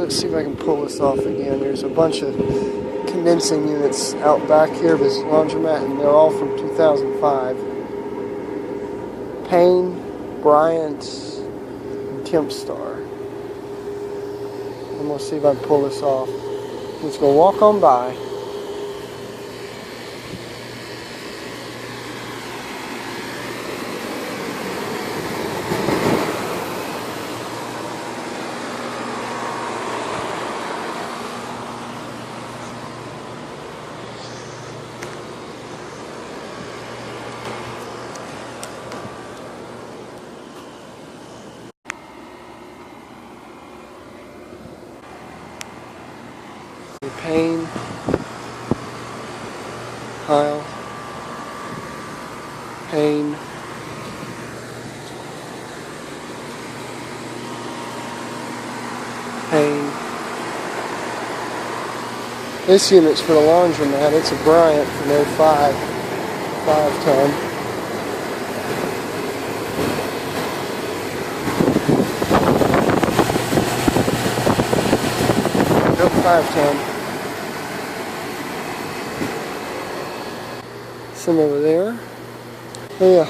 let's see if I can pull this off again. There's a bunch of condensing units out back here of his laundromat, and they're all from 2005. Payne, Bryant, and Tempstar. I'm going to see if I can pull this off. I'm just going to walk on by. Payne, Heil, Payne, Payne. This unit's for the laundromat. It's a Bryant from 05, 5-ton. Nope, 5-ton. Some over there. Oh yeah,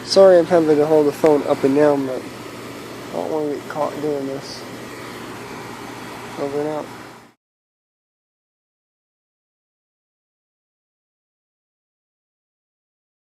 sorry I'm having to hold the phone up and down, but I don't want to get caught doing this. Over and out.